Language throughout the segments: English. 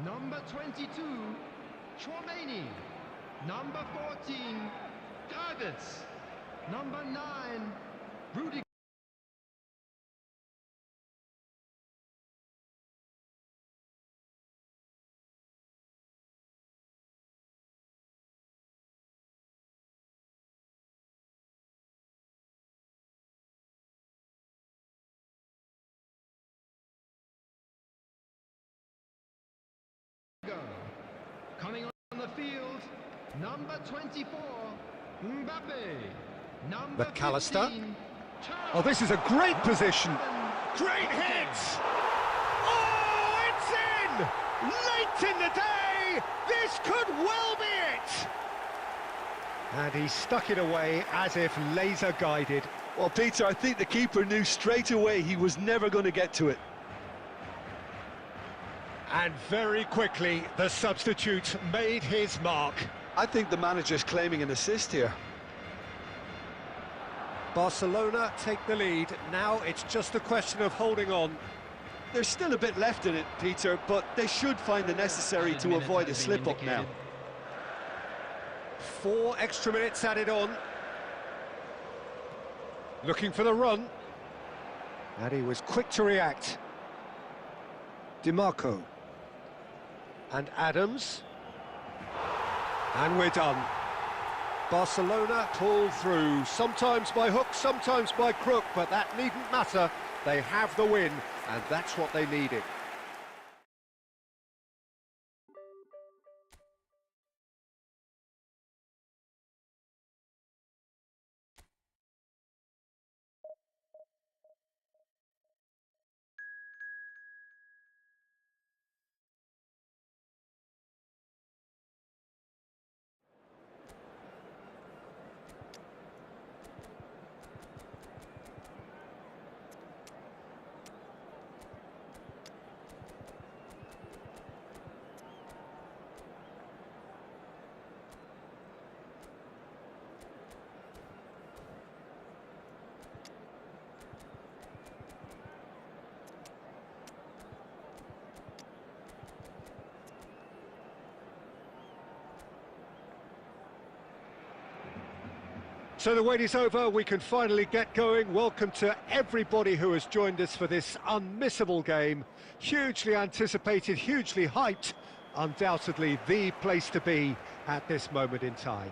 Number 22, Chouameni. Number 14, Targets. Number 9, Rudy. Coming on the field, number 24, Mbappe. Number McAllister. 15, Oh, this is a great position. Great hit! Oh, it's in! Late in the day! This could well be it! And he stuck it away as if laser guided. Well, Peter, I think the keeper knew straight away he was never going to get to it. And very quickly, the substitute made his mark. I think the manager's claiming an assist here. Barcelona take the lead. Now it's just a question of holding on. There's still a bit left in it, Peter, but they should find the necessary to avoid a slip-up now. 4 extra minutes added on. Looking for the run. And he was quick to react. DiMarco. And Adams. And we're done. Barcelona pull through, sometimes by hook, sometimes by crook, but that needn't matter. They have the win, and that's what they needed. So the wait is over, we can finally get going. Welcome to everybody who has joined us for this unmissable game. Hugely anticipated, hugely hyped. Undoubtedly the place to be at this moment in time.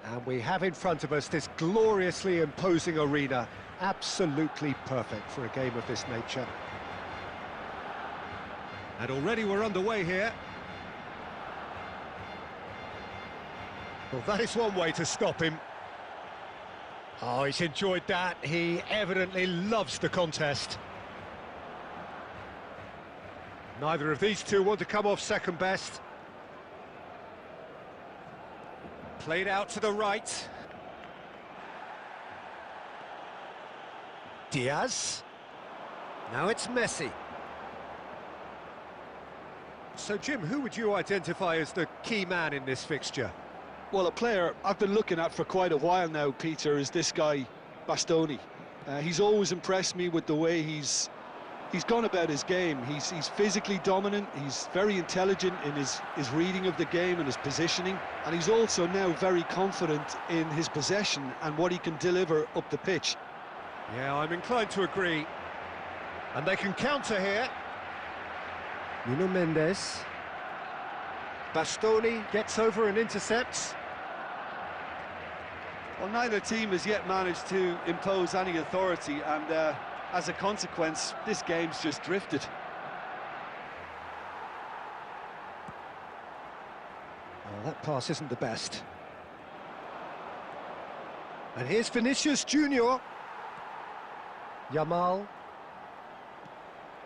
And we have in front of us this gloriously imposing arena. Absolutely perfect for a game of this nature. And already we're underway here. Well, that is one way to stop him. Oh, he's enjoyed that. He evidently loves the contest. Neither of these two want to come off second best. Played out to the right. Diaz. Now it's Messi. So, Jim, who would you identify as the key man in this fixture? Well, a player I've been looking at for quite a while now, Peter, is this guy, Bastoni. He's always impressed me with the way he's gone about his game. He's physically dominant, he's very intelligent in his reading of the game and his positioning, and he's also now very confident in his possession and what he can deliver up the pitch. Yeah, I'm inclined to agree. And they can counter here. Nuno Mendes. Bastoni gets over and intercepts. Well, neither team has yet managed to impose any authority, and as a consequence, this game's just drifted. Oh, that pass isn't the best. And here's Vinicius Junior. Yamal.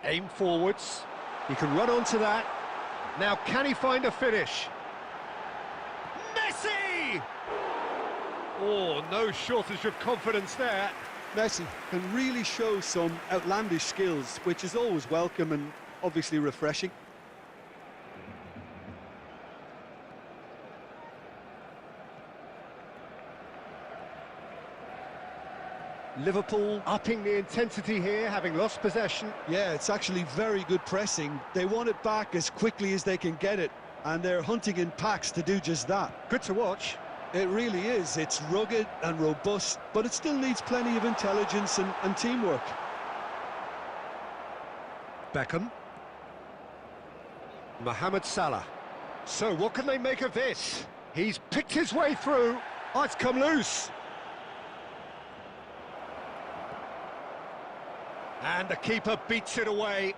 Aim forwards. He can run onto that. Now, can he find a finish? Messi! Oh, no shortage of confidence there. Messi can really show some outlandish skills, which is always welcome and obviously refreshing. Liverpool upping the intensity here, having lost possession. Yeah, it's actually very good pressing. They want it back as quickly as they can get it, and they're hunting in packs to do just that. Good to watch. It really is. It's rugged and robust, but it still needs plenty of intelligence and teamwork. Beckham. Mohamed Salah. So what can they make of this? He's picked his way through. Oh, it's come loose. And the keeper beats it away.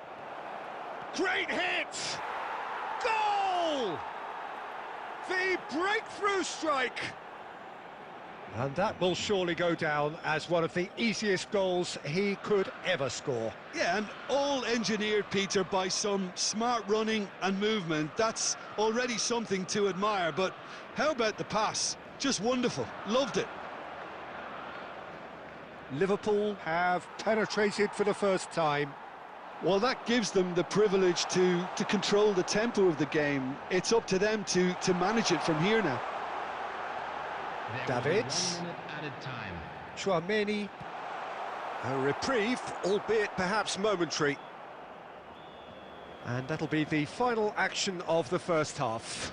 Great hit! Goal! The breakthrough strike! And that will surely go down as one of the easiest goals he could ever score. Yeah, and all engineered, Peter, by some smart running and movement. That's already something to admire, but how about the pass? Just wonderful. Loved it. Liverpool have penetrated for the first time. Well, that gives them the privilege to control the tempo of the game. It's up to them to manage it from here now. Davids. 1 minute added time. Chouameni. A reprieve, albeit perhaps momentary. And that'll be the final action of the first half.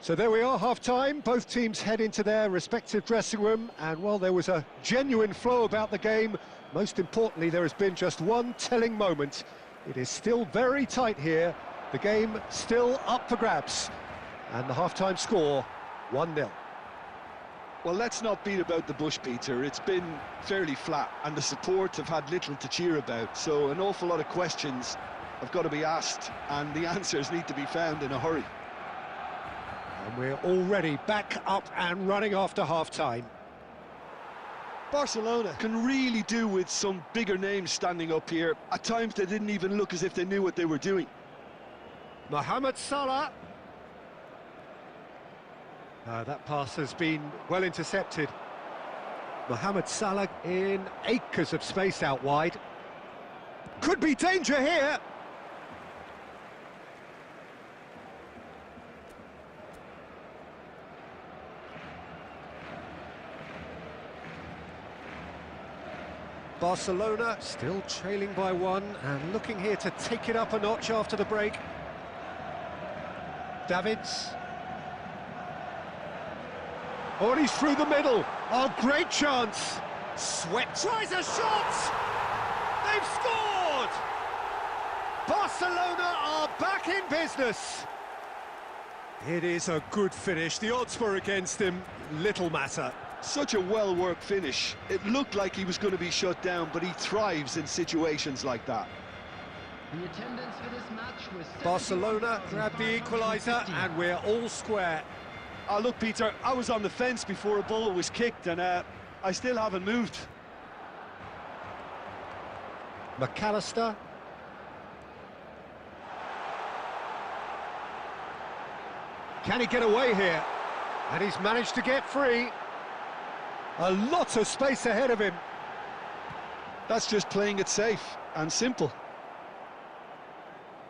So there we are, half-time. Both teams head into their respective dressing room, and while there was a genuine flow about the game, most importantly, there has been just one telling moment. It is still very tight here. The game still up for grabs. And the half-time score, 1-0. Well, let's not beat about the bush, Peter. It's been fairly flat, and the support have had little to cheer about. So an awful lot of questions have got to be asked, and the answers need to be found in a hurry. And we're already back up and running after half-time. Barcelona can really do with some bigger names standing up here. At times they didn't even look as if they knew what they were doing. Mohamed Salah. That pass has been well intercepted. Mohamed Salah in acres of space out wide. Could be danger here. Barcelona still trailing by 1 and looking here to take it up a notch after the break. Davids. Oh, and he's through the middle. Oh, great chance. Sweat tries a shot. They've scored. Barcelona are back in business. It is a good finish. The odds were against him. Little matter. Such a well-worked finish. It looked like he was going to be shut down, but he thrives in situations like that. The attendance for this match was Barcelona grabbed the equaliser and we're all square. Oh, look, Peter, I was on the fence before a ball was kicked, and I still haven't moved. McAllister. Can he get away here? And he's managed to get free. A lot of space ahead of him. That's just playing it safe and simple.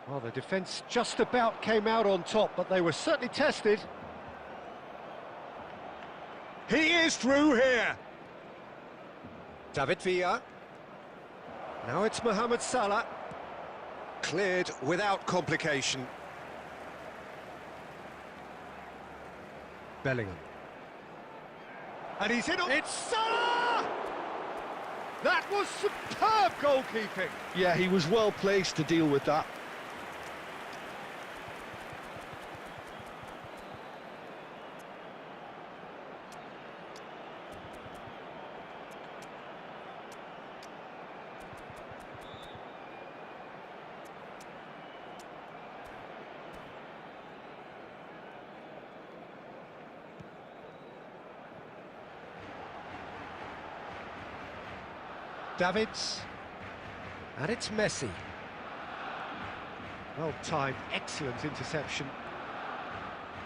Well, the defence just about came out on top, but they were certainly tested. He is through here. David Villa. Now it's Mohamed Salah. Cleared without complication. Bellingham. And he's in. It's Salah! That was superb goalkeeping. Yeah, he was well placed to deal with that. Davids, and it's Messi. Well timed, excellent interception.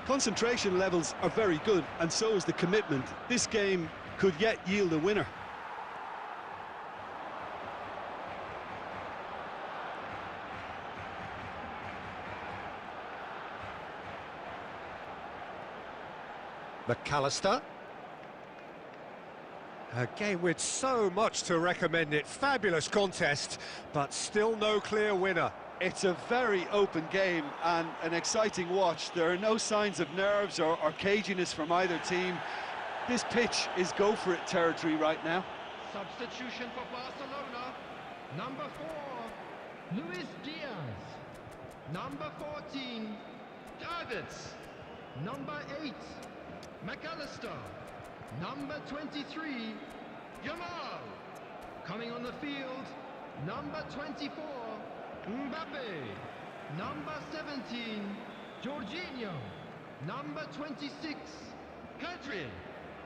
Concentration levels are very good, and so is the commitment. This game could yet yield a winner. McAllister. A game with so much to recommend it. Fabulous contest, but still no clear winner. It's a very open game and an exciting watch. There are no signs of nerves or caginess from either team. This pitch is go-for-it territory right now. Substitution for Barcelona. Number 4, Luis Diaz. Number 14, Davids. Number 8, McAllister. Number 23, Yamal. Coming on the field, number 24, Mbappe. Number 17, Jorginho. Number 26, Pedri.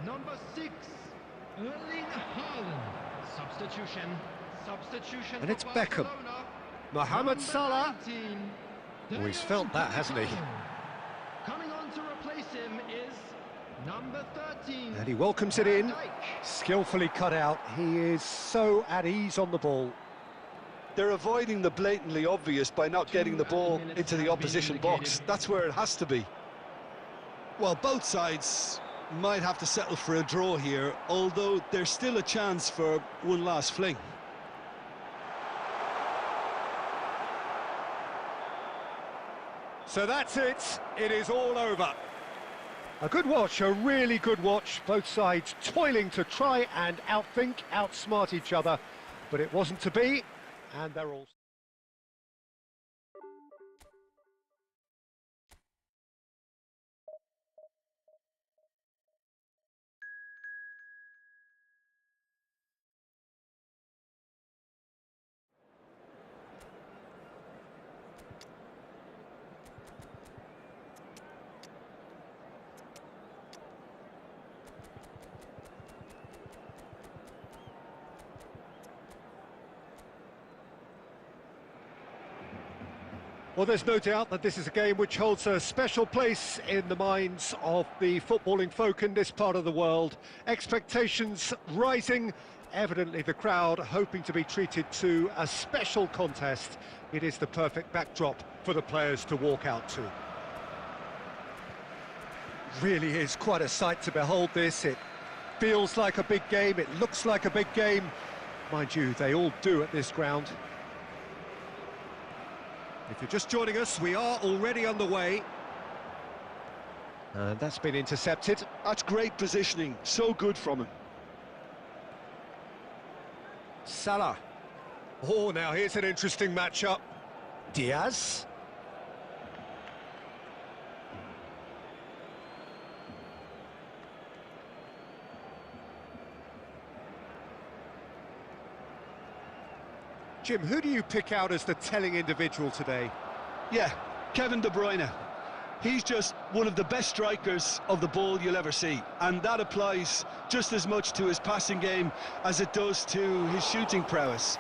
Number 6, Erling Haaland. Substitution And it's for Beckham. Barcelona. Mohamed Salah. 19, Oh, he's felt that, hasn't he? Coming on to replace him is number 13. And he welcomes it in. Van Dijk. Skillfully cut out. He is so at ease on the ball. They're avoiding the blatantly obvious by not getting the ball into the opposition box. That's where it has to be. Well, both sides might have to settle for a draw here, although there's still a chance for one last fling. So that's it. It is all over. A good watch, a really good watch. Both sides toiling to try and outthink, outsmart each other. But it wasn't to be, and they're all... Well, there's no doubt that this is a game which holds a special place in the minds of the footballing folk in this part of the world. Expectations rising, evidently the crowd hoping to be treated to a special contest. It is the perfect backdrop for the players to walk out to. Really is quite a sight to behold this. It feels like a big game, it looks like a big game. Mind you, they all do at this ground. If you're just joining us, we are already underway. And that's been intercepted. That's great positioning, so good from him. Salah. Oh, now here's an interesting matchup. Diaz. Jim, who do you pick out as the telling individual today? Yeah, Kevin De Bruyne. He's just one of the best strikers of the ball you'll ever see, and that applies just as much to his passing game as it does to his shooting prowess.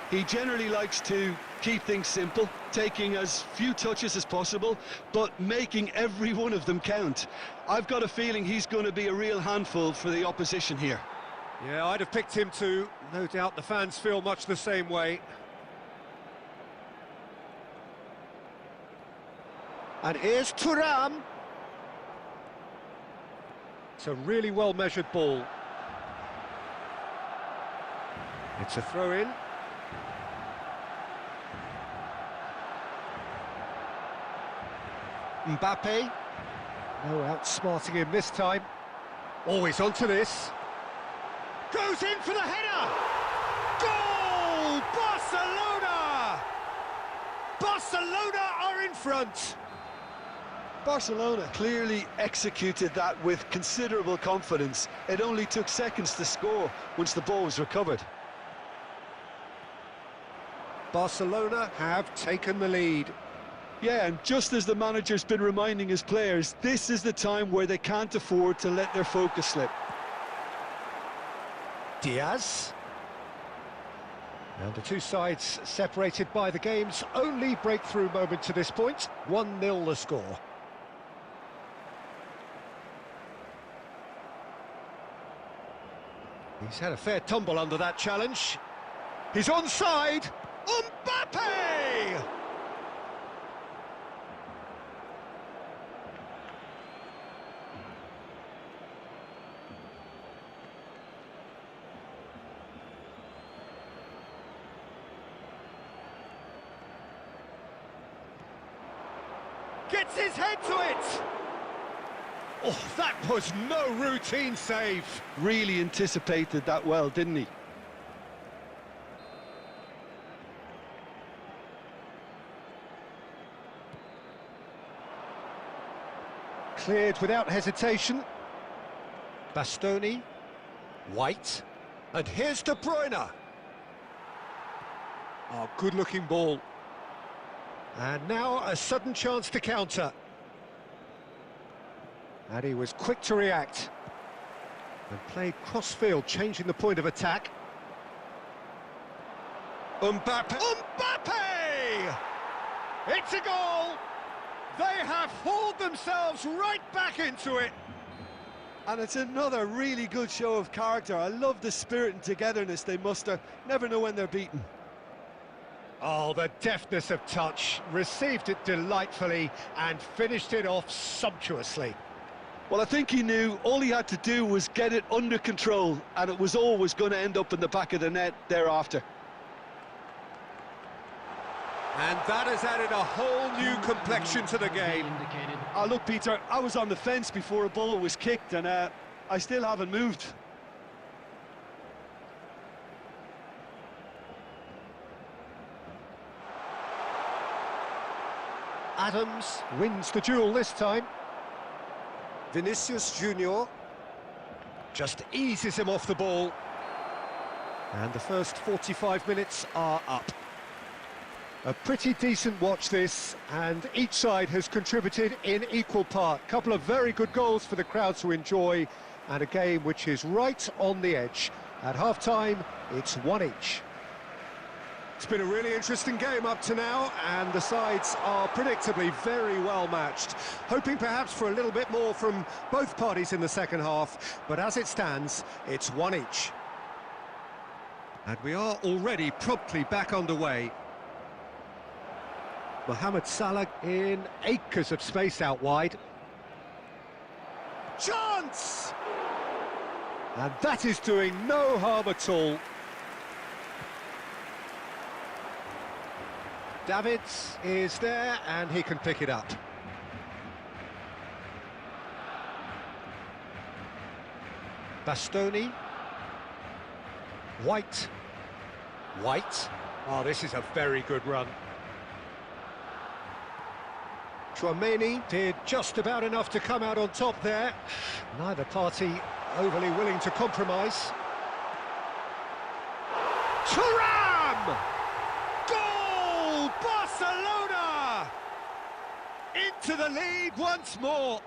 He generally likes to keep things simple, taking as few touches as possible, but making every one of them count. I've got a feeling he's going to be a real handful for the opposition here. Yeah, I'd have picked him too. No doubt the fans feel much the same way. And here's Thuram. It's a really well-measured ball. It's a throw-in. Mbappe. No outsmarting him this time. Always onto this. Goes in for the header! Goal! Barcelona! Barcelona are in front! Barcelona clearly executed that with considerable confidence. It only took seconds to score once the ball was recovered. Barcelona have taken the lead. Yeah, and just as the manager's been reminding his players, this is the time where they can't afford to let their focus slip. Diaz. And the two sides separated by the game's only breakthrough moment to this point. 1-0 the score. He's had a fair tumble under that challenge. He's onside. Mbappe! Gets his head to it! Oh, that was no routine save. Really anticipated that well, didn't he? Cleared without hesitation. Bastoni. White. And here's De Bruyne. Oh, good-looking ball. And now a sudden chance to counter. And he was quick to react. And played cross-field, changing the point of attack. Mbappe! It's a goal! They have hauled themselves right back into it. And it's another really good show of character. I love the spirit and togetherness they muster. Never know when they're beaten. Oh, the deftness of touch. Received it delightfully and finished it off sumptuously. Well, I think he knew all he had to do was get it under control, and it was always going to end up in the back of the net thereafter. And that has added a whole new complexion to the game. Oh, look, Peter, I was on the fence before a ball was kicked, and I still haven't moved. Adams wins the duel this time. Vinicius Junior just eases him off the ball. And the first 45 minutes are up. A pretty decent watch this, and each side has contributed in equal part. Couple of very good goals for the crowd to enjoy, and a game which is right on the edge. At half-time, it's 1 each. It's been a really interesting game up to now, and the sides are predictably very well matched. Hoping perhaps for a little bit more from both parties in the second half, but as it stands, it's 1 each. And we are already promptly back underway. Mohamed Salah in acres of space out wide. Chance! And that is doing no harm at all. Davids is there, and he can pick it up. Bastoni. White. Oh, this is a very good run. Tchouaméni did just about enough to come out on top there. Neither party overly willing to compromise. Thuram! Goal! Barcelona! Into the lead once more.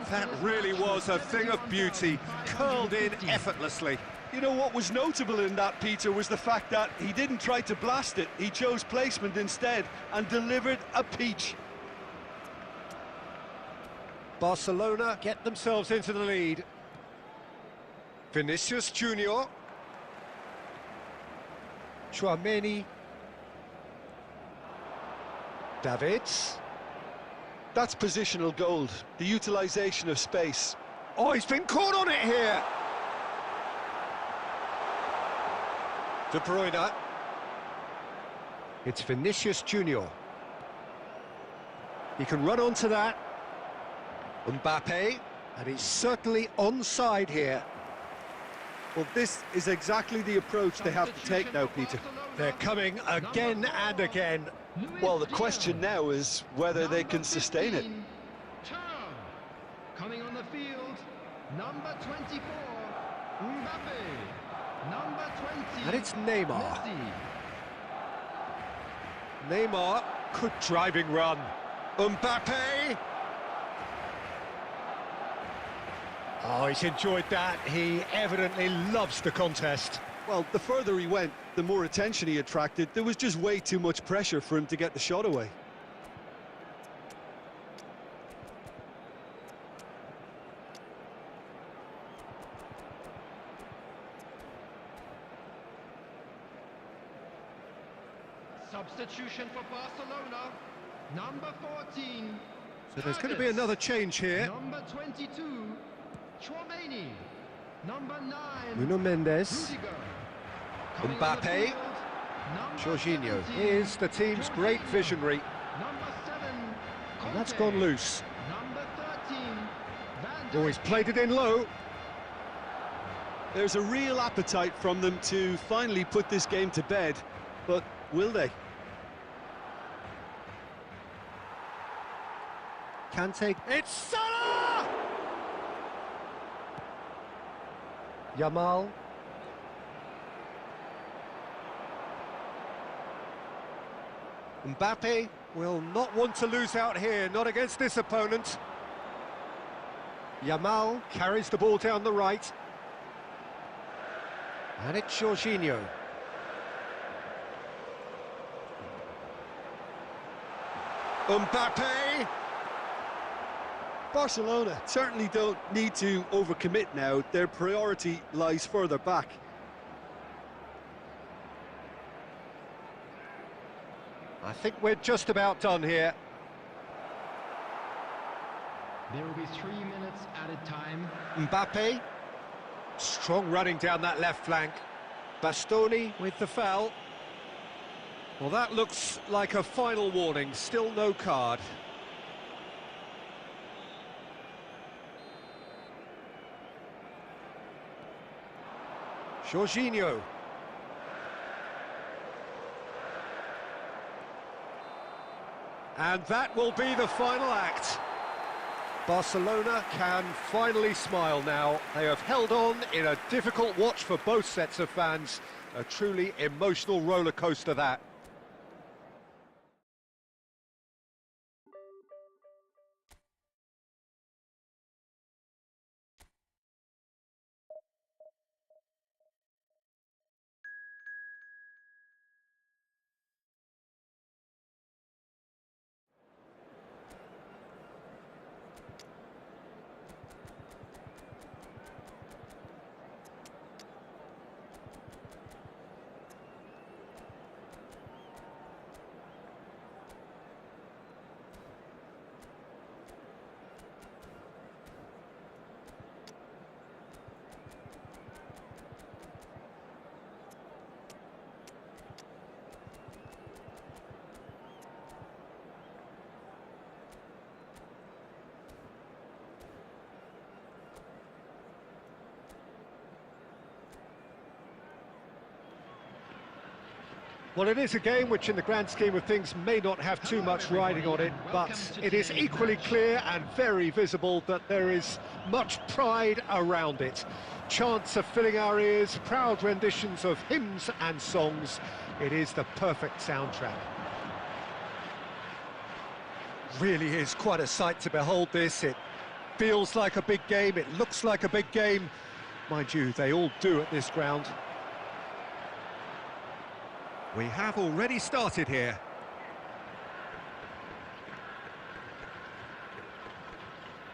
That really was a thing of beauty, curled in effortlessly. You know what was notable in that, Peter, was the fact that he didn't try to blast it. He chose placement instead and delivered a peach. Barcelona get themselves into the lead. Vinicius Junior. Tchouaméni. Davids. That's positional gold, the utilisation of space. Oh, he's been caught on it here. De Bruyne. It's Vinicius Junior. He can run onto that. Mbappe, and he's certainly onside here. Well, this is exactly the approach they have to take now, Peter. They're coming again and again. Well, the question now is whether they can sustain it. Coming on the field, number 24, Mbappe. Number 20. And it's Neymar. Messi. Neymar, good driving run. Mbappe. Oh, he's enjoyed that. He evidently loves the contest. Well, the further he went, the more attention he attracted. There was just way too much pressure for him to get the shot away. Substitution for Barcelona, number 14. So there's going to be another change here. Number 22, Tchouaméni. Number 9, Nuno Mendes. Rudiger. Mbappe. Jorginho is the team's great visionary. Number 7, And that's gone loose. Number 13, Van Oh, he's played it in low. There's a real appetite from them to finally put this game to bed, but will they? Kante. It's Salah! Yamal. Mbappe will not want to lose out here, not against this opponent. Yamal carries the ball down the right. And it's Jorginho. Mbappe! Barcelona certainly don't need to overcommit now. Their priority lies further back. I think we're just about done here. There will be 3 minutes added time. Mbappe, strong running down that left flank. Bastoni with the foul. Well, that looks like a final warning, still no card. Jorginho. And that will be the final act. Barcelona can finally smile now. They have held on in a difficult watch for both sets of fans. A truly emotional roller coaster, that. Well, it is a game which, in the grand scheme of things, may not have too much riding on it, but it is equally clear and very visible that there is much pride around it. Chants are filling our ears, proud renditions of hymns and songs. It is the perfect soundtrack. Really is quite a sight to behold this. It feels like a big game, it looks like a big game. Mind you, they all do at this ground. We have already started here.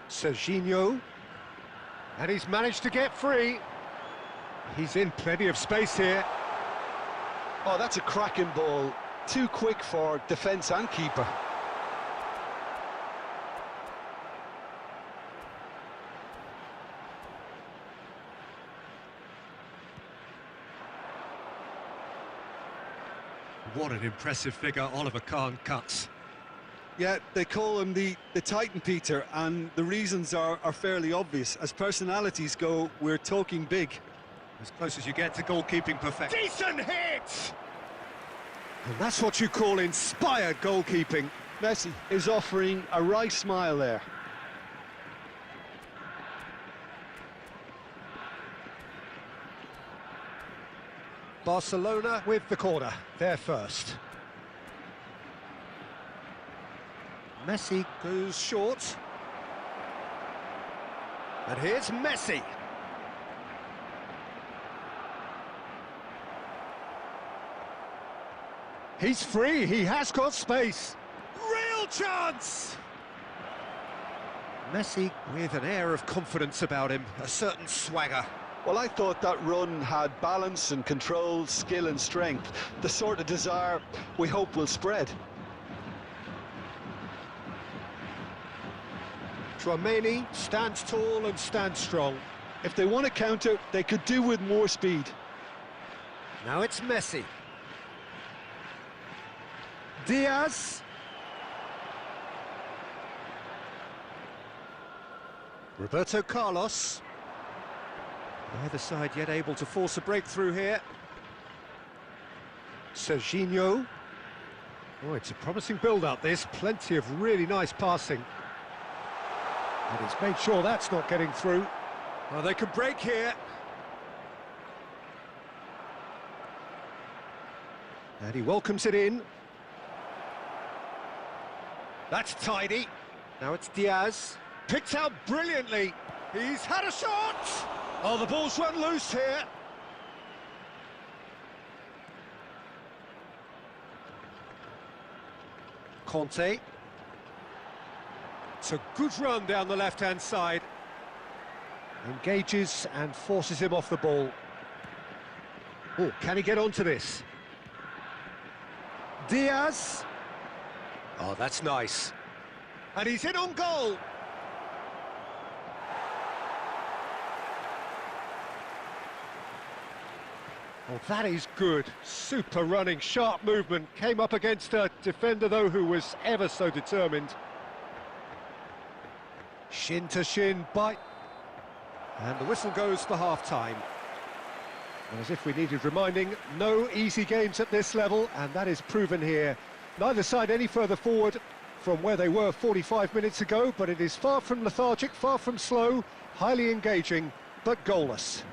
Jorginho. And he's managed to get free. He's in plenty of space here. Oh, that's a cracking ball. Too quick for defence and keeper. What an impressive figure Oliver Kahn cuts. Yeah, they call him the Titan, Peter, and the reasons are fairly obvious. As personalities go, we're talking big. As close as you get to goalkeeping perfection. Decent hit! And that's what you call inspired goalkeeping. Messi is offering a wry smile there. Barcelona with the corner, they're first. Messi goes short. And here's Messi. He's free, he has got space. Real chance! Messi with an air of confidence about him, a certain swagger. Well, I thought that run had balance and control, skill and strength, the sort of desire we hope will spread. Tchouaméni stands tall and stands strong. If they want to counter, they could do with more speed. Now it's Messi. Diaz. Roberto Carlos. Neither side yet able to force a breakthrough here. Serginho. Oh, it's a promising build-up, this. Plenty of really nice passing. And he's made sure that's not getting through. Oh, they can break here. And he welcomes it in. That's tidy. Now it's Diaz. Picked out brilliantly. He's had a shot! Oh, the ball's run loose here. Conte. It's a good run down the left-hand side. Engages and forces him off the ball. Oh, can he get onto this? Diaz. Oh, that's nice. And he's in on goal. Oh, that is good. Super running, sharp movement. Came up against a defender, though, who was ever so determined. Shin to shin, bite. And the whistle goes for half-time. As if we needed reminding, no easy games at this level, and that is proven here. Neither side any further forward from where they were 45 minutes ago, but it is far from lethargic, far from slow, highly engaging, but goalless.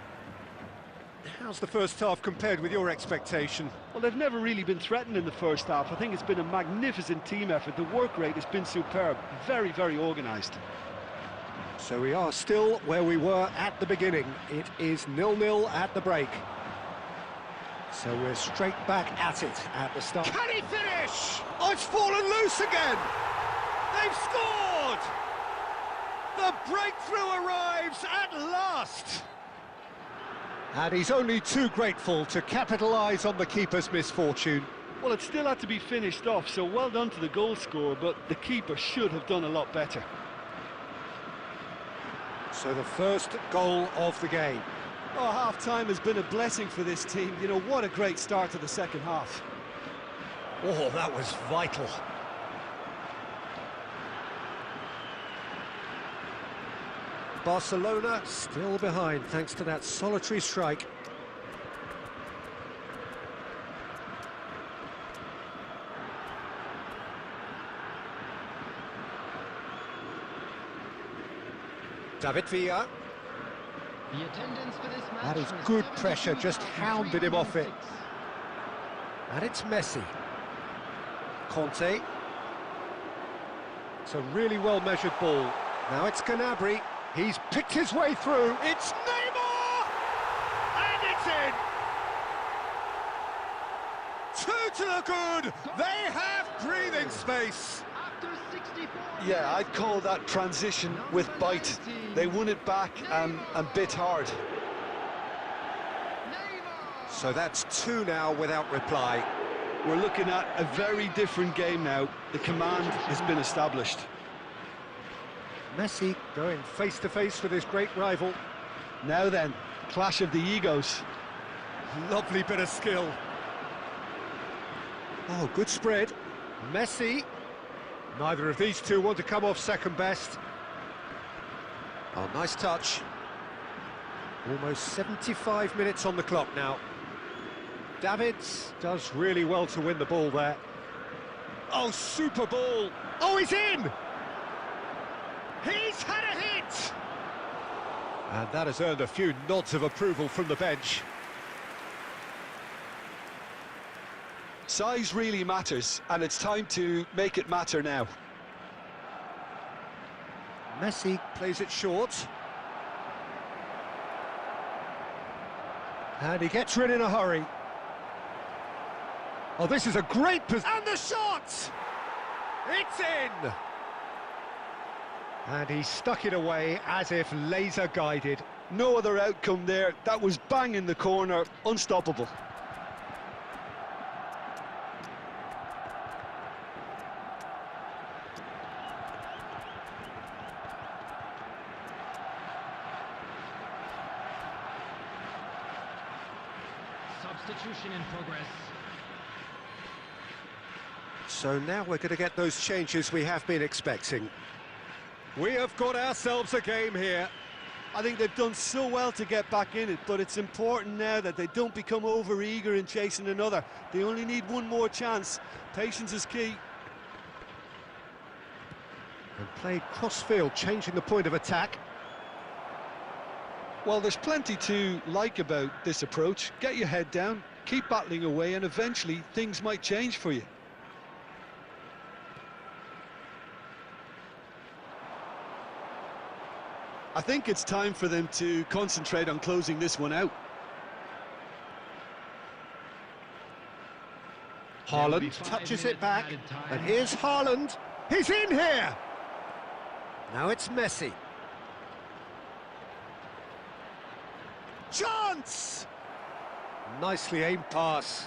How's the first half compared with your expectation? Well, they've never really been threatened in the first half. I think it's been a magnificent team effort. The work rate has been superb. Very, very organised. So we are still where we were at the beginning. It is 0-0 at the break. So we're straight back at it at the start. Can he finish? Oh, it's fallen loose again! They've scored! The breakthrough arrives at last! And he's only too grateful to capitalise on the keeper's misfortune. Well, it still had to be finished off, so well done to the goal scorer, but the keeper should have done a lot better. So the first goal of the game. Oh, half-time has been a blessing for this team. You know, what a great start to the second half. Oh, that was vital. Barcelona still behind thanks to that solitary strike. David Villa. The attendance for this match. That is good pressure, just hounded him off it. And it's Messi. Conte. It's a really well-measured ball. Now it's Gnabry. He's picked his way through. It's Neymar! And it's in! Two to the good. They have breathing space. After 64 Yeah, I'd call that transition with bite. They won it back and bit hard. So that's two now without reply. We're looking at a very different game now. The command has been established. Messi going face-to-face with his great rival. Now then, clash of the egos. Lovely bit of skill. Oh, good spread. Messi. Neither of these two want to come off second best. Oh, nice touch. Almost 75 minutes on the clock now. Davids does really well to win the ball there. Oh, super ball. Oh, he's in! He's had a hit! And that has earned a few nods of approval from the bench. Size really matters, and it's time to make it matter now. Messi plays it short. And he gets rid in a hurry. Oh, this is a great position. And the shot! It's in! And he stuck it away as if laser guided. No other outcome there. That was bang in the corner, unstoppable. Substitution in progress. So now we're going to get those changes we have been expecting. We have got ourselves a game here. I think they've done so well to get back in it, but it's important now that they don't become over-eager in chasing another. They only need one more chance. Patience is key. And played cross-field, changing the point of attack. Well, there's plenty to like about this approach. Get your head down, keep battling away, and eventually things might change for you. I think it's time for them to concentrate on closing this one out. Haaland touches it back, and here's Haaland. He's in here! Now it's Messi. Chance! Nicely aimed pass.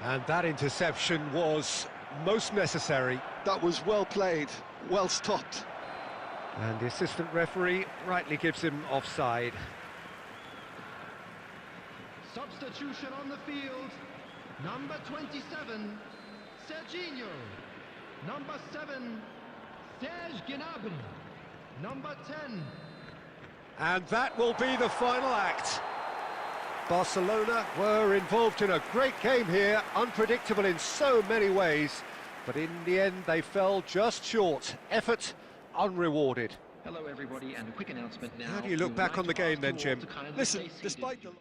And that interception was most necessary. That was well played, well stopped. And the assistant referee rightly gives him offside. Substitution on the field. Number 27, Serginho. Number 7, Serge Gnabry. Number 10. And that will be the final act. Barcelona were involved in a great game here, unpredictable in so many ways, but in the end they fell just short. Effort unrewarded. Hello everybody, and a quick announcement now. How do you look back on the game then, Jim? Listen, despite the...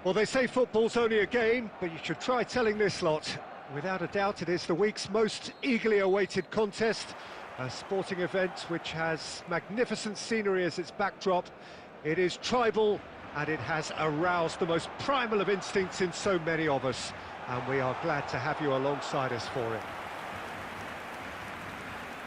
Well, they say football's only a game, but you should try telling this lot. Without a doubt, it is the week's most eagerly awaited contest, a sporting event which has magnificent scenery as its backdrop. It is tribal, and it has aroused the most primal of instincts in so many of us, and we are glad to have you alongside us for it.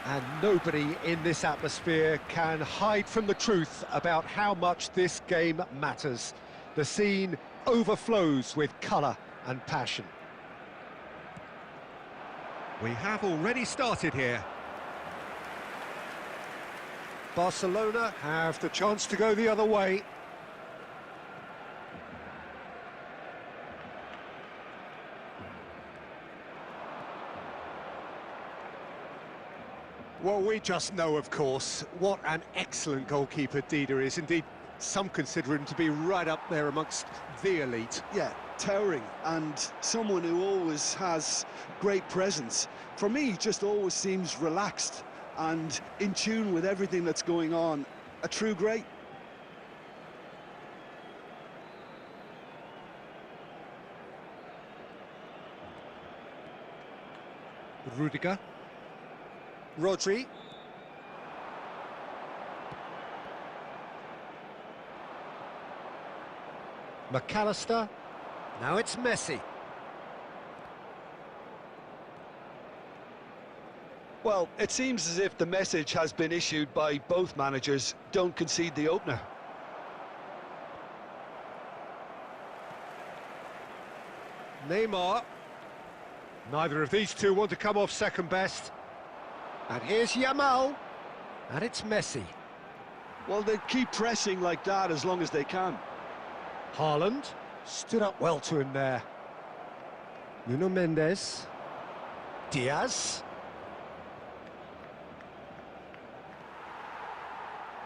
And nobody in this atmosphere can hide from the truth about how much this game matters. The scene overflows with colour and passion. We have already started here. Barcelona have the chance to go the other way. Well, we just know, of course, what an excellent goalkeeper Dida is. Indeed, some consider him to be right up there amongst the elite. Yeah, towering, and someone who always has great presence. For me, just always seems relaxed and in tune with everything that's going on. A true great. Rudiger. Rodri. McAllister. Now it's Messi. Well, it seems as if the message has been issued by both managers: don't concede the opener. Neymar. Neither of these two want to come off second best. And here's Yamal. And it's Messi. Well, they keep pressing like that as long as they can. Haaland stood up well to him there. Nuno Mendes. Diaz.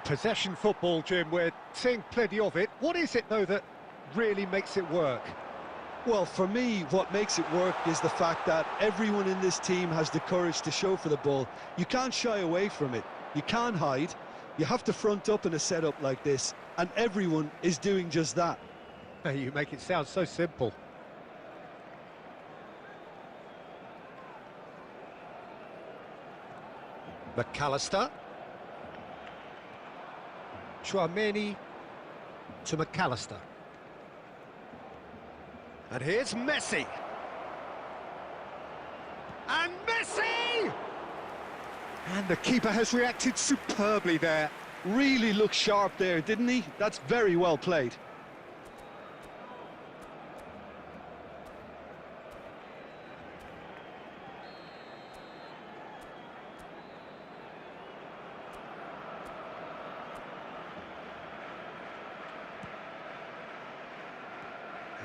Possession football, Jim, we're seeing plenty of it. What is it, though, that really makes it work? Well, for me, what makes it work is the fact that everyone in this team has the courage to show for the ball. You can't shy away from it. You can't hide. You have to front up in a setup like this, and everyone is doing just that. You make it sound so simple. McAllister. Tchouameni to McAllister. And here's Messi. And Messi! And the keeper has reacted superbly there. Really looked sharp there, didn't he? That's very well played.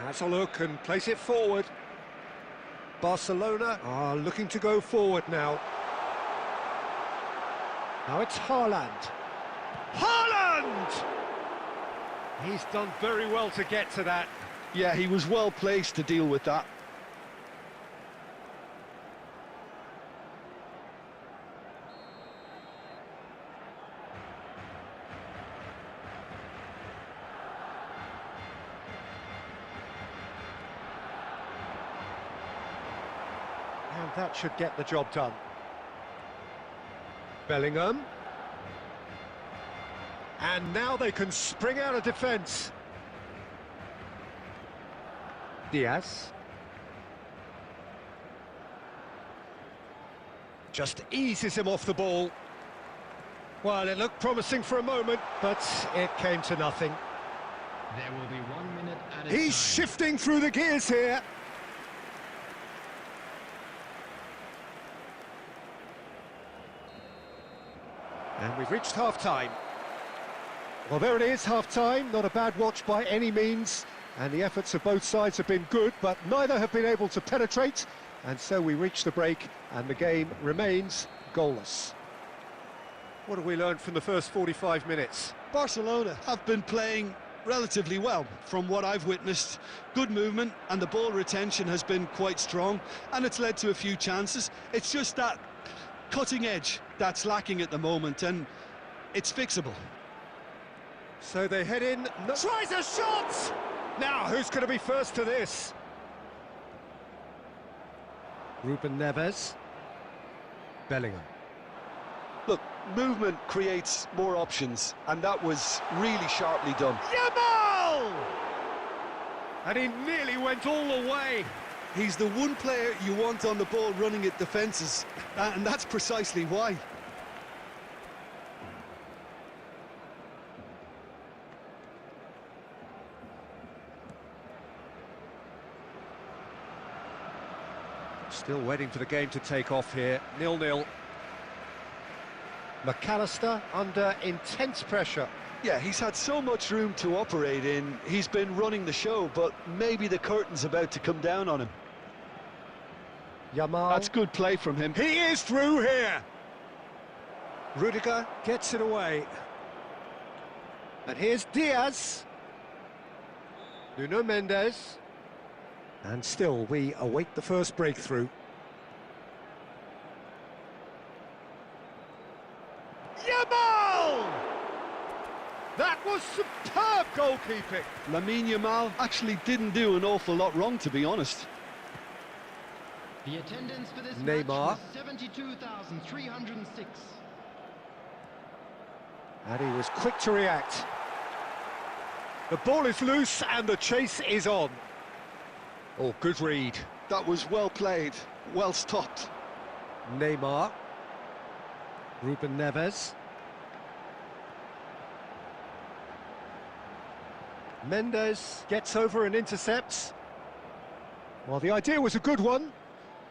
Has a look and place it forward. Barcelona are looking to go forward now. Now it's Haaland. Haaland! He's done very well to get to that. Yeah, he was well placed to deal with that. And that should get the job done. Bellingham. And now they can spring out of defence. Diaz. Just eases him off the ball. Well, it looked promising for a moment, but it came to nothing. There will be 1 minute at a He's time. shifting through the gears here. And we've reached half-time. Well, there it is, half-time. Not a bad watch by any means. And the efforts of both sides have been good, but neither have been able to penetrate. And so we reach the break, and the game remains goalless. What have we learned from the first 45 minutes? Barcelona have been playing relatively well from what I've witnessed. Good movement, and the ball retention has been quite strong, and it's led to a few chances. It's just that cutting edge that's lacking at the moment, and it's fixable. So they head in. Tries a shot! Now, who's going to be first to this? Ruben Neves. Bellingham. Look, movement creates more options, and that was really sharply done. Yamal! And he nearly went all the way. He's the one player you want on the ball running at defences, and that's precisely why. Still waiting for the game to take off here. 0-0. McAllister under intense pressure. Yeah, he's had so much room to operate in. He's been running the show, but maybe the curtain's about to come down on him. Yamal. That's good play from him. He is through here. Rudiger gets it away. And here's Diaz. Nuno Mendes. And still, we await the first breakthrough. Yamal! That was superb goalkeeping. Lamine Yamal actually didn't do an awful lot wrong, to be honest. The attendance for this Neymar. match was 72,306. And he was quick to react. The ball is loose and the chase is on. Oh, good read. That was well played, well stopped. Neymar. Ruben Neves. Mendes gets over and intercepts. Well, the idea was a good one.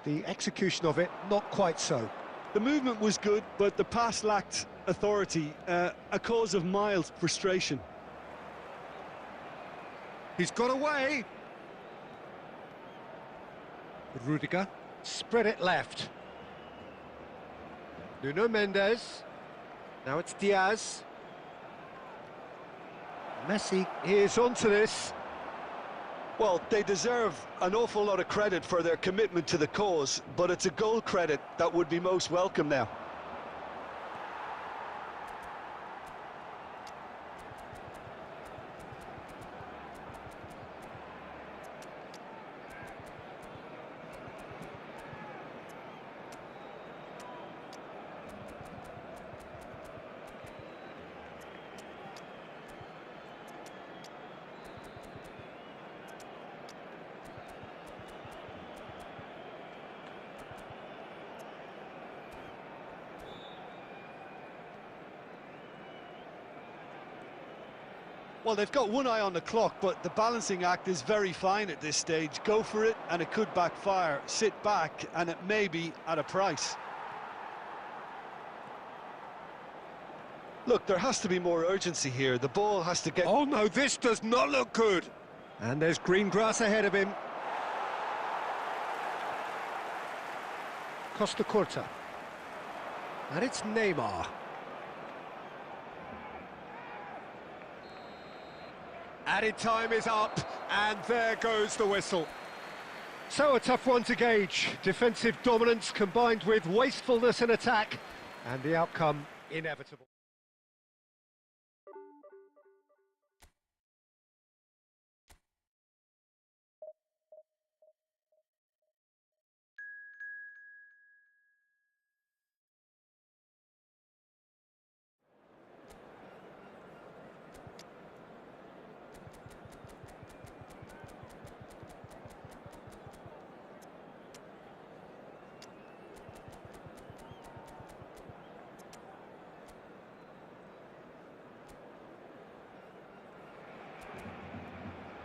The execution of it, not quite so. The movement was good, but the pass lacked authority, a cause of mild frustration. He's got away. Rudiger, spread it left. Nuno Mendes. Now it's Diaz. Messi is onto this. Well, they deserve an awful lot of credit for their commitment to the cause, but it's a goal credit that would be most welcome now. Well, they've got one eye on the clock, but the balancing act is very fine at this stage. Go for it, and it could backfire. Sit back, and it may be at a price. Look, there has to be more urgency here. The ball has to get... Oh no, this does not look good. And there's green grass ahead of him. Costa Curta. And it's Neymar. Added time is up, and there goes the whistle. So a tough one to gauge. Defensive dominance combined with wastefulness in attack, and the outcome inevitable.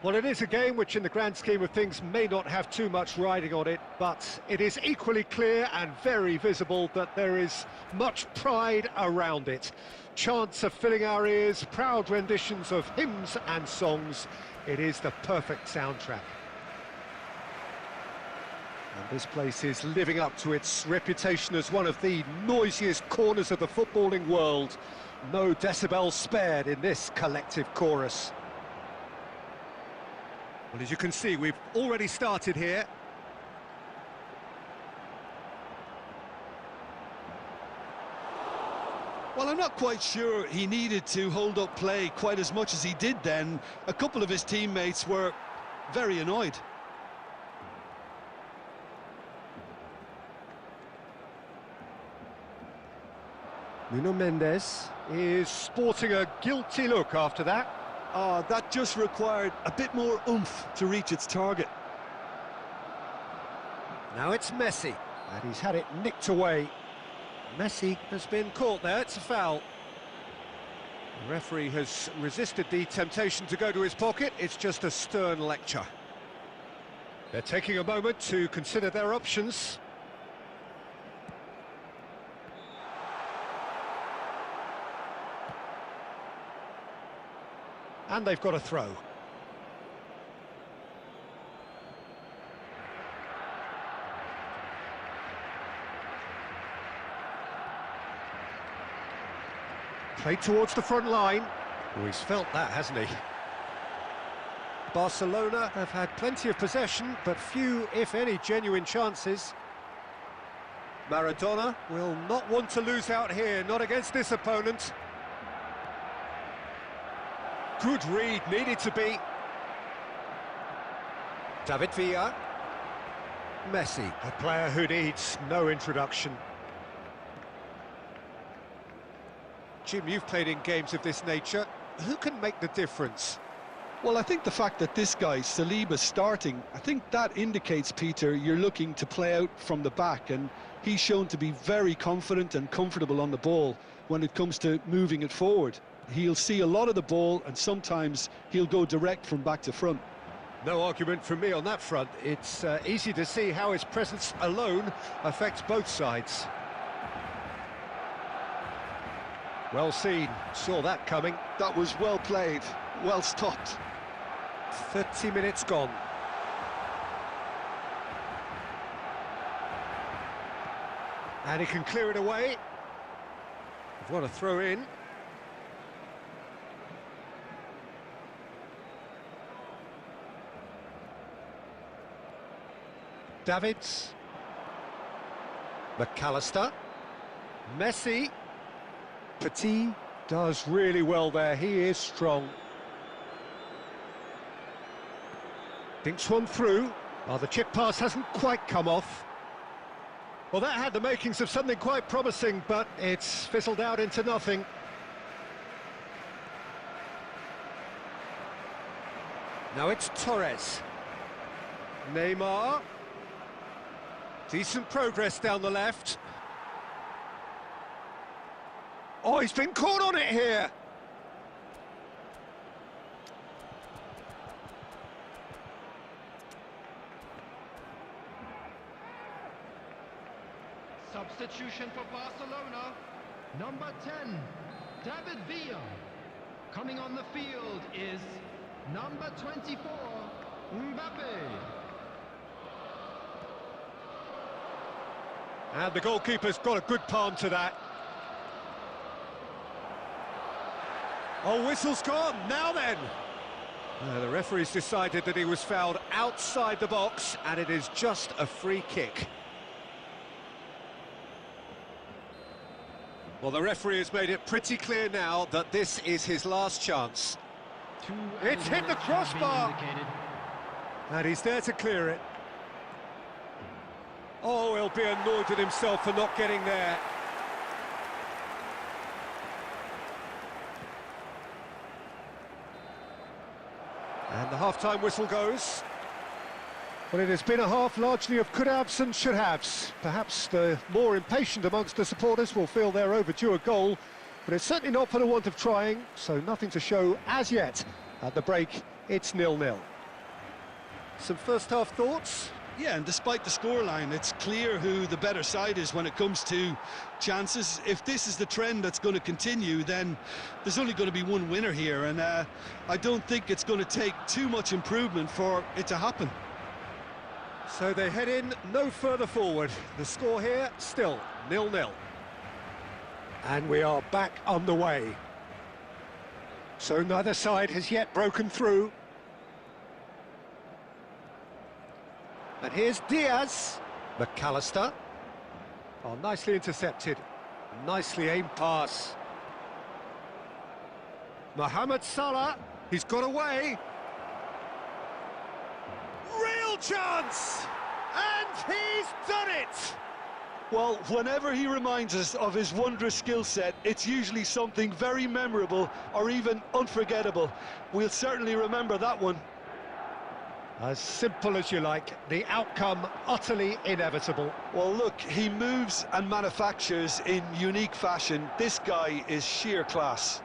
Well, it is a game which in the grand scheme of things may not have too much riding on it, but it is equally clear and very visible that there is much pride around it. Chants are filling our ears, proud renditions of hymns and songs. It is the perfect soundtrack. And this place is living up to its reputation as one of the noisiest corners of the footballing world. No decibels spared in this collective chorus. Well, as you can see, we've already started here. Well, I'm not quite sure he needed to hold up play quite as much as he did then. A couple of his teammates were very annoyed. Nuno Mendes is sporting a guilty look after that. That just required a bit more oomph to reach its target. Now it's Messi, and he's had it nicked away. Messi has been caught there, it's a foul. The referee has resisted the temptation to go to his pocket, it's just a stern lecture. They're taking a moment to consider their options. And they've got a throw. Played towards the front line. Oh, he's felt that, hasn't he? Barcelona have had plenty of possession, but few, if any, genuine chances. Maradona will not want to lose out here, not against this opponent. Good read, needed to be. David Villa. Messi, a player who needs no introduction. Jim, you've played in games of this nature. Who can make the difference? Well, I think the fact that this guy, Saliba's starting, I think that indicates, Peter, you're looking to play out from the back, and he's shown to be very confident and comfortable on the ball when it comes to moving it forward. He'll see a lot of the ball, and sometimes he'll go direct from back to front. No argument from me on that front. It's easy to see how his presence alone affects both sides. Well seen, saw that coming. That was well played, well stopped. 30 minutes gone. And he can clear it away. What a throw in. Davids. McAllister. Messi. Petit does really well there. He is strong. Dinks one through. Oh, the chip pass hasn't quite come off. Well, that had the makings of something quite promising, but it's fizzled out into nothing. Now it's Torres. Neymar. Decent progress down the left. Oh, he's been caught on it here. Substitution for Barcelona. Number 10, David Villa. Coming on the field is number 24, Mbappe. And the goalkeeper's got a good palm to that. Oh, whistle's gone. Now then. The referee's decided that he was fouled outside the box, and it is just a free kick. Well, the referee has made it pretty clear now that this is his last chance. It's hit the crossbar. And he's there to clear it. Oh, he'll be annoyed at himself for not getting there. And the half-time whistle goes. Well, it has been a half largely of could-haves and should-haves. Perhaps the more impatient amongst the supporters will feel they're overdue a goal, but it's certainly not for the want of trying, so nothing to show as yet. At the break, it's 0-0. Some first-half thoughts? Yeah, and despite the scoreline, it's clear who the better side is when it comes to chances. If this is the trend that's going to continue, then there's only going to be one winner here, and I don't think it's going to take too much improvement for it to happen. So they head in no further forward. The score here, still 0-0. And we are back underway. So neither side has yet broken through. And here's Diaz. McAllister. Oh, nicely intercepted. Nicely aimed pass. Mohamed Salah. He's got away. Real chance! And he's done it! Well, whenever he reminds us of his wondrous skill set, it's usually something very memorable or even unforgettable. We'll certainly remember that one. As simple as you like, the outcome utterly inevitable. Well, look, he moves and manufactures in unique fashion. This guy is sheer class.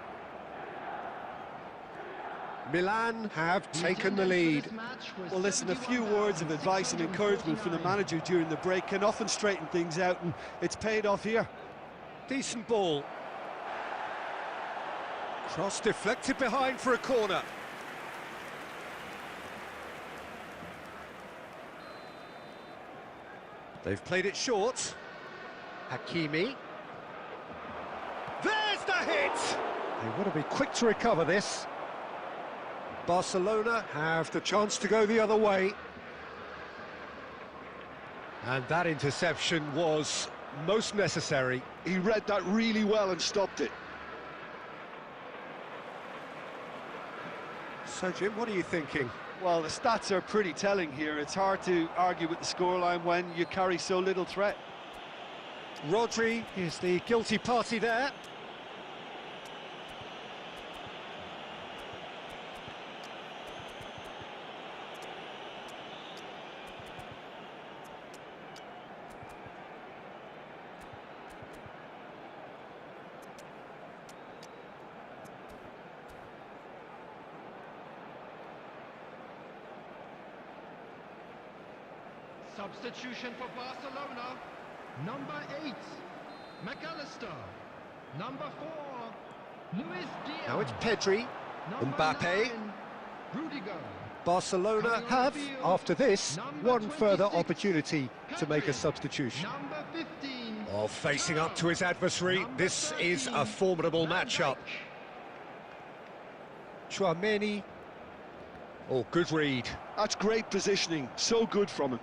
Milan have taken the lead. Well, listen, a few words of advice and encouragement from the manager during the break can often straighten things out, and it's paid off here. Decent ball. Cross deflected behind for a corner. They've played it short. Hakimi. There's the hit! They want to be quick to recover this. Barcelona have the chance to go the other way. And that interception was most necessary. He read that really well and stopped it. So, Jim, what are you thinking? Well, the stats are pretty telling here. It's hard to argue with the scoreline when you carry so little threat. Rodri is the guilty party there. Substitution for Barcelona. Number 8, McAllister. Number 4, Luis Diaz. Now it's Pedri. Number Mbappe. 9, Rudiger. Barcelona have, after this, one further opportunity to make a substitution. Number 15. Oh, facing up to his adversary, this is a formidable matchup. Chouameni. Oh, good read. That's great positioning, so good from him.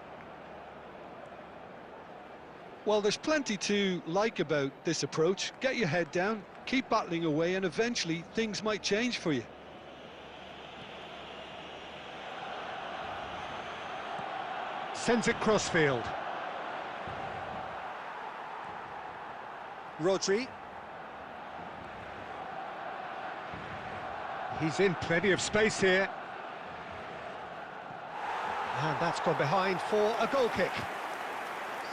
Well, there's plenty to like about this approach. Get your head down, keep battling away, and eventually things might change for you. Sends it crossfield. Rodri. He's in plenty of space here. And that's gone behind for a goal kick.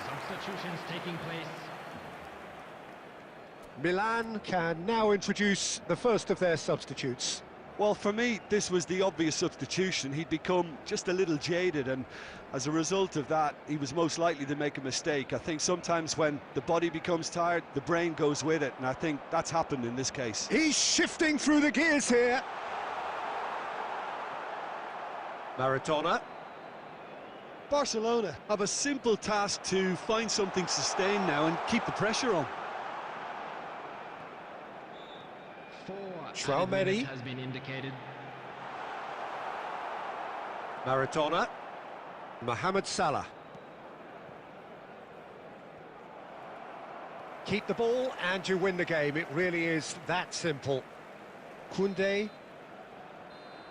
Substitutions taking place. Milan can now introduce the first of their substitutes. Well, for me, this was the obvious substitution. He'd become just a little jaded, and as a result of that, he was most likely to make a mistake. I think sometimes when the body becomes tired, the brain goes with it, and I think that's happened in this case. He's shifting through the gears here. Maradona. Barcelona have a simple task to find something sustained now and keep the pressure on. Chouameni. Has been indicated. Maradona. Mohamed Salah. Keep the ball and you win the game. It really is that simple. Koundé.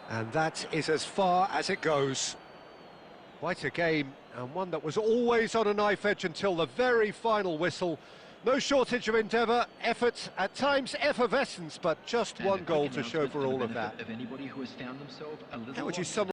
And that is as far as it goes. Quite a game, and one that was always on a knife edge until the very final whistle. No shortage of endeavour, effort, at times effervescence, but just And one a quick goal to show announcement for the all of benefit that. Of anybody who has found themselves a little How would you lost sum